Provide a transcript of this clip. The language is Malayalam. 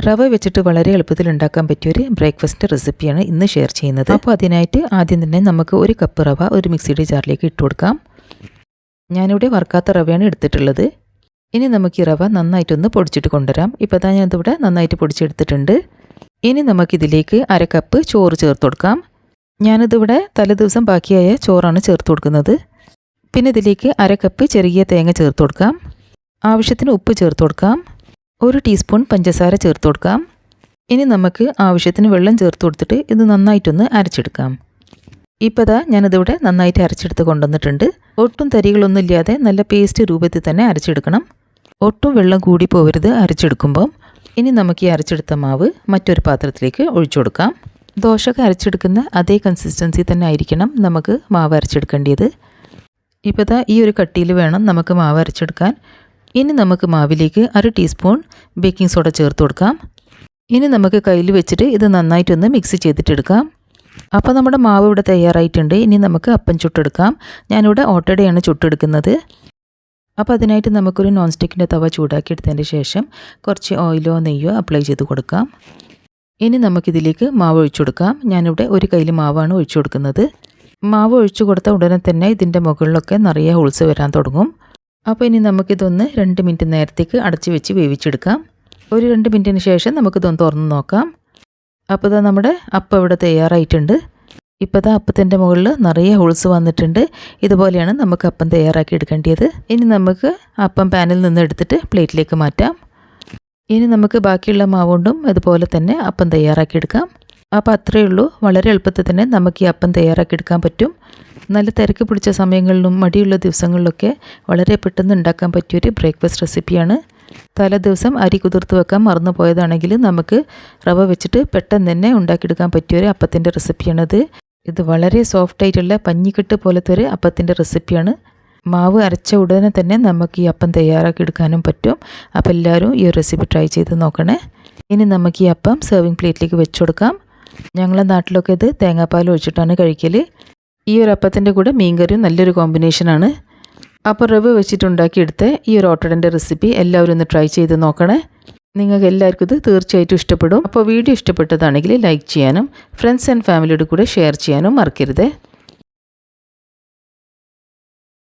റവ വെച്ചിട്ട് വളരെ എളുപ്പത്തിൽ ഉണ്ടാക്കാൻ പറ്റിയൊരു ബ്രേക്ക്ഫാസ്റ്റ് റെസിപ്പിയാണ് ഇന്ന് ഷെയർ ചെയ്യുന്നത്. അപ്പോൾ അതിനായിട്ട് ആദ്യം തന്നെ നമുക്ക് 1 കപ്പ് റവ ഒരു മിക്സിയുടെ ജാറിലേക്ക് ഇട്ട് കൊടുക്കാം. ഞാനിവിടെ വറുക്കാത്ത റവയാണ് എടുത്തിട്ടുള്ളത്. ഇനി നമുക്ക് ഈ റവ നന്നായിട്ടൊന്ന് പൊടിച്ചിട്ട് കൊണ്ടുവരാം. ഇപ്പോൾ ഞാൻ ഞാനിവിടെ നന്നായിട്ട് പൊടിച്ചെടുത്തിട്ടുണ്ട്. ഇനി നമുക്കിതിലേക്ക് 1/2 കപ്പ് ചോറ് ചേർത്ത് കൊടുക്കാം. ഞാനിതിവിടെ തലേദിവസം ബാക്കിയായ ചോറാണ് ചേർത്ത് കൊടുക്കുന്നത്. പിന്നെ ഇതിലേക്ക് 1/2 കപ്പ് ചെറിയ തേങ്ങ ചേർത്ത് കൊടുക്കാം. ആവശ്യത്തിന് ഉപ്പ് ചേർത്ത് കൊടുക്കാം. 1 ടീസ്പൂൺ പഞ്ചസാര ചേർത്ത് കൊടുക്കാം. ഇനി നമുക്ക് ആവശ്യത്തിന് വെള്ളം ചേർത്ത് കൊടുത്തിട്ട് ഇത് നന്നായിട്ടൊന്ന് അരച്ചെടുക്കാം. ഇപ്പോൾ ഞാനിതിവിടെ നന്നായിട്ട് അരച്ചെടുത്ത് കൊണ്ടുവന്നിട്ടുണ്ട്. ഒട്ടും തരികളൊന്നും ഇല്ലാതെ നല്ല പേസ്റ്റ് രൂപത്തിൽ തന്നെ അരച്ചെടുക്കണം. ഒട്ടും വെള്ളം കൂടി പോകരുത് അരച്ചെടുക്കുമ്പം. ഇനി നമുക്ക് ഈ അരച്ചെടുത്ത മാവ് മറ്റൊരു പാത്രത്തിലേക്ക് ഒഴിച്ചു കൊടുക്കാം. ദോശയൊക്കെ അരച്ചെടുക്കുന്ന അതേ കൺസിസ്റ്റൻസി തന്നെ ആയിരിക്കണം നമുക്ക് മാവ് അരച്ചെടുക്കേണ്ടത്. ഇപ്പോൾ ഈ ഒരു കട്ടിയിൽ വേണം നമുക്ക് മാവ് അരച്ചെടുക്കാൻ. ഇനി നമുക്ക് മാവിലേക്ക് 1 ടീസ്പൂൺ ബേക്കിംഗ് സോഡ ചേർത്ത് കൊടുക്കാം. ഇനി നമുക്ക് കയ്യിൽ വെച്ചിട്ട് ഇത് നന്നായിട്ടൊന്ന് മിക്സ് ചെയ്തിട്ടെടുക്കാം. അപ്പോൾ നമ്മുടെ മാവ് ഇവിടെ തയ്യാറായിട്ടുണ്ട്. ഇനി നമുക്ക് അപ്പം ചുട്ടെടുക്കാം. ഞാനിവിടെ ഓട്ടടയാണ് ചുട്ടെടുക്കുന്നത്. അപ്പോൾ അതിനായിട്ട് നമുക്കൊരു നോൺ സ്റ്റിക്കിൻ്റെ തവ ചൂടാക്കി എടുത്തതിന് ശേഷം കുറച്ച് ഓയിലോ നെയ്യോ അപ്ലൈ ചെയ്ത് കൊടുക്കാം. ഇനി നമുക്കിതിലേക്ക് മാവ് ഒഴിച്ചു കൊടുക്കാം. ഞാനിവിടെ ഒരു കയ്യിൽ മാവാണ് ഒഴിച്ചു കൊടുക്കുന്നത്. മാവ് ഒഴിച്ചു കൊടുത്ത ഉടനെ തന്നെ ഇതിൻ്റെ മുകളിലൊക്കെ നിറയെ ഹോൾസ് വരാൻ തുടങ്ങും. അപ്പോൾ ഇനി നമുക്കിതൊന്ന് 2 മിനിറ്റ് നേരത്തേക്ക് അടച്ച് വെച്ച് വേവിച്ചെടുക്കാം. ഒരു 2 മിനിറ്റിന് ശേഷം നമുക്കിതൊന്ന് തുറന്ന് നോക്കാം. അപ്പോൾ നമ്മുടെ അപ്പം ഇവിടെ തയ്യാറായിട്ടുണ്ട്. ഇപ്പോൾ അപ്പത്തിൻ്റെ മുകളിൽ നിറയെ ഹോൾസ് വന്നിട്ടുണ്ട്. ഇതുപോലെയാണ് നമുക്ക് അപ്പം തയ്യാറാക്കി എടുക്കേണ്ടത്. ഇനി നമുക്ക് അപ്പം പാനിൽ നിന്ന് എടുത്തിട്ട് പ്ലേറ്റിലേക്ക് മാറ്റാം. ഇനി നമുക്ക് ബാക്കിയുള്ള മാവ് കൊണ്ടും ഇതുപോലെ തന്നെ അപ്പം തയ്യാറാക്കിയെടുക്കാം. അപ്പോൾ അത്രയേ ഉള്ളൂ. വളരെ എളുപ്പത്തിൽ തന്നെ നമുക്ക് ഈ അപ്പം തയ്യാറാക്കിയെടുക്കാൻ പറ്റും. നല്ല തിരക്ക് പിടിച്ച സമയങ്ങളിലും മടിയുള്ള ദിവസങ്ങളിലൊക്കെ വളരെ പെട്ടെന്ന് ഉണ്ടാക്കാൻ പറ്റിയൊരു ബ്രേക്ക്ഫാസ്റ്റ് റെസിപ്പിയാണ്. തലേ ദിവസം അരി കുതിർത്ത് വെക്കാൻ മറന്നു പോയതാണെങ്കിൽ നമുക്ക് റവ വെച്ചിട്ട് പെട്ടെന്ന് തന്നെ ഉണ്ടാക്കിയെടുക്കാൻ പറ്റിയൊരു അപ്പത്തിൻ്റെ റെസിപ്പിയാണിത്. ഇത് വളരെ സോഫ്റ്റായിട്ടുള്ള പഞ്ഞിക്കെട്ട് പോലത്തെ ഒരു അപ്പത്തിൻ്റെ റെസിപ്പിയാണ്. മാവ് അരച്ച ഉടനെ തന്നെ നമുക്ക് ഈ അപ്പം തയ്യാറാക്കിയെടുക്കാനും പറ്റും. അപ്പോൾ എല്ലാവരും ഈ ഒരു റെസിപ്പി ട്രൈ ചെയ്ത് നോക്കണേ. ഇനി നമുക്ക് ഈ അപ്പം സെർവിങ് പ്ലേറ്റിലേക്ക് വെച്ച് കൊടുക്കാം. ഞങ്ങളുടെ നാട്ടിലൊക്കെ ഇത് തേങ്ങാപ്പാൽ ഒഴിച്ചിട്ടാണ് കഴിക്കൽ. ഈ ഒരു അപ്പത്തിൻ്റെ കൂടെ മീൻകറിയും നല്ലൊരു കോമ്പിനേഷനാണ്. അപ്പോൾ റവ വെച്ചിട്ടുണ്ടാക്കിയെടുത്ത ഈ ഒരു ഓട്ടടൻ്റെ റെസിപ്പി എല്ലാവരും ഒന്ന് ട്രൈ ചെയ്ത് നോക്കണേ. നിങ്ങൾക്ക് എല്ലാവർക്കും ഇത് തീർച്ചയായിട്ടും ഇഷ്ടപ്പെടും. അപ്പോൾ വീഡിയോ ഇഷ്ടപ്പെട്ടതാണെങ്കിൽ ലൈക്ക് ചെയ്യാനും ഫ്രണ്ട്സ് ആൻഡ് ഫാമിലിയുടെ കൂടെ ഷെയർ ചെയ്യാനും മറക്കരുത്.